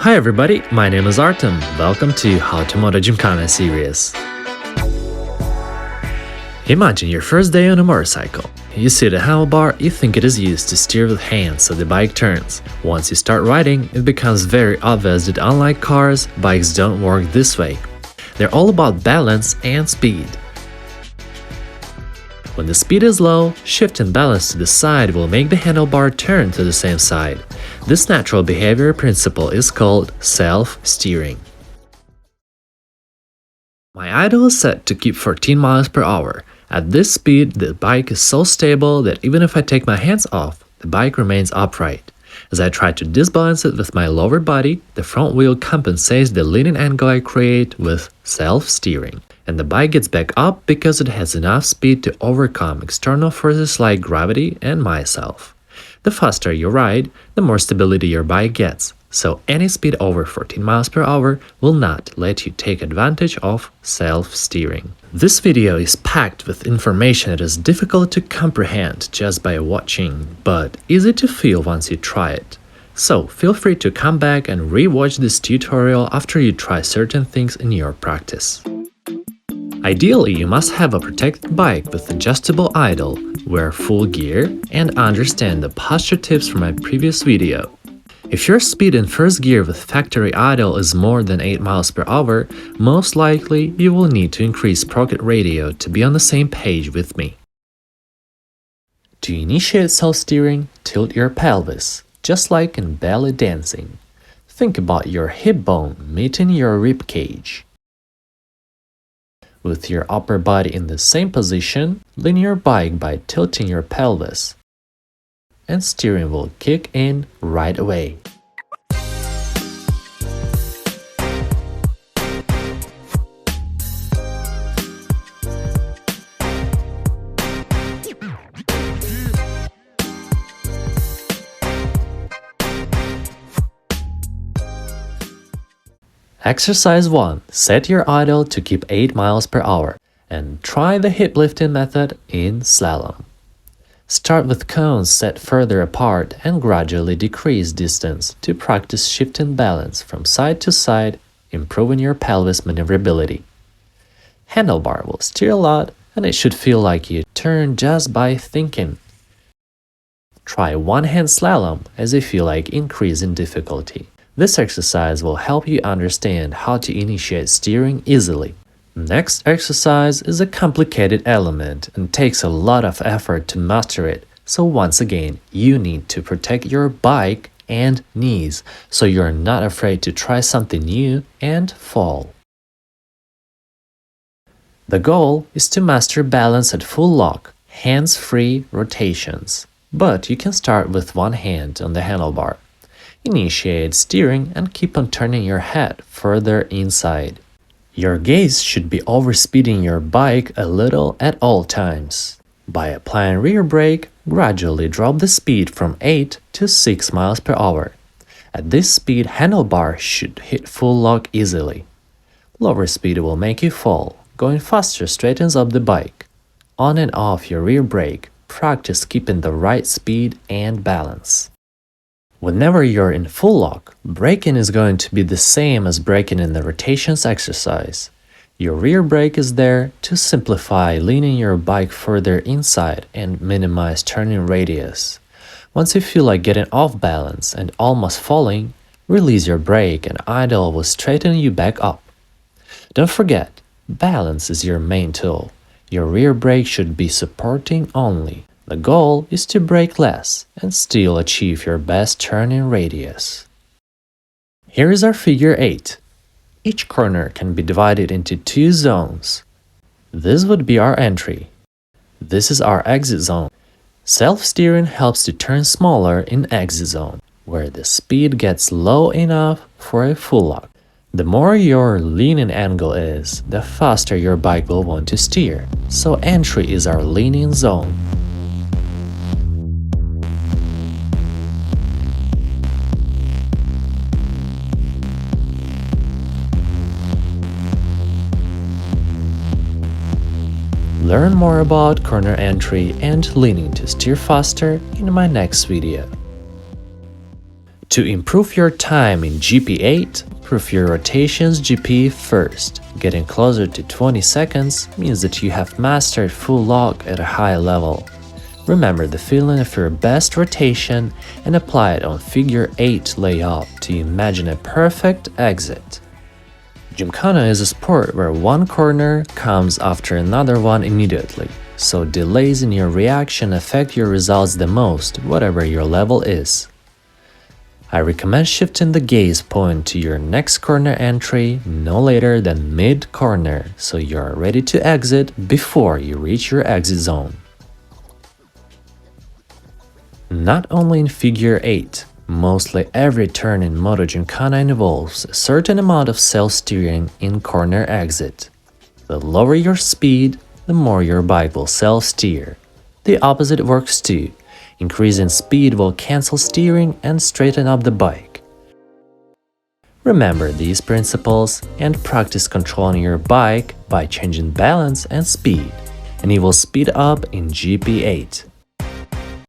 Hi everybody, my name is Artem. Welcome to How to MotoGymkhana series. Imagine your first day on a motorcycle. You see the handlebar, you think it is used to steer with hands so the bike turns. Once you start riding, it becomes very obvious that unlike cars, bikes don't work this way. They're all about balance and speed. When the speed is low, shift and balance to the side will make the handlebar turn to the same side. This natural behavior principle is called self-steering. My idle is set to keep 14 miles per hour. At this speed, the bike is so stable that even if I take my hands off, the bike remains upright. As I try to disbalance it with my lower body, the front wheel compensates the leaning angle I create with self-steering. And the bike gets back up because it has enough speed to overcome external forces like gravity and myself. The faster you ride, the more stability your bike gets, so any speed over 14 miles per hour will not let you take advantage of self-steering. This video is packed with information that is difficult to comprehend just by watching, but easy to feel once you try it. So feel free to come back and re-watch this tutorial after you try certain things in your practice. Ideally, you must have a protected bike with adjustable idle, wear full gear, and understand the posture tips from my previous video. If your speed in first gear with factory idle is more than 8 miles per hour, most likely you will need to increase pocket radio to be on the same page with me. To initiate self-steering, tilt your pelvis, just like in belly dancing. Think about your hip bone meeting your rib cage. With your upper body in the same position, lean your bike by tilting your pelvis, and steering will kick in right away. Exercise 1. Set your idle to keep 8 miles per hour and try the hip lifting method in slalom. Start with cones set further apart and gradually decrease distance to practice shifting balance from side to side, improving your pelvis maneuverability. Handlebar will steer a lot and it should feel like you turn just by thinking. Try one-hand slalom as you feel like increasing difficulty. This exercise will help you understand how to initiate steering easily. Next exercise is a complicated element and takes a lot of effort to master it, so once again, you need to protect your bike and knees so you're not afraid to try something new and fall. The goal is to master balance at full lock, hands-free rotations, but you can start with one hand on the handlebar. Initiate steering and keep on turning your head further inside. Your gaze should be overspeeding your bike a little at all times. By applying rear brake, gradually drop the speed from 8 to 6 miles per hour. At this speed, handlebar should hit full lock easily. Lower speed will make you fall. Going faster straightens up the bike. On and off your rear brake, practice keeping the right speed and balance. Whenever you're in full lock, braking is going to be the same as braking in the rotations exercise. Your rear brake is there to simplify leaning your bike further inside and minimize turning radius. Once you feel like getting off balance and almost falling, release your brake and idle will straighten you back up. Don't forget, balance is your main tool. Your rear brake should be supporting only. The goal is to brake less and still achieve your best turning radius. Here is our figure 8. Each corner can be divided into 2 zones. This would be our entry. This is our exit zone. Self-steering helps to turn smaller in exit zone, where the speed gets low enough for a full lock. The more your leaning angle is, the faster your bike will want to steer, so entry is our leaning zone. Learn more about corner entry and leaning to steer faster in my next video. To improve your time in GP8, improve your rotations GP first. Getting closer to 20 seconds means that you have mastered full lock at a high level. Remember the feeling of your best rotation and apply it on figure 8 layup to imagine a perfect exit. Gymkhana is a sport where one corner comes after another one immediately, so delays in your reaction affect your results the most, whatever your level is. I recommend shifting the gaze point to your next corner entry no later than mid-corner so you are ready to exit before you reach your exit zone. Not only in figure 8, mostly every turn in MotoGymkhana involves a certain amount of self-steering in corner exit. The lower your speed, the more your bike will self-steer. The opposite works too. Increasing speed will cancel steering and straighten up the bike. Remember these principles and practice controlling your bike by changing balance and speed, and you will speed up in GP8.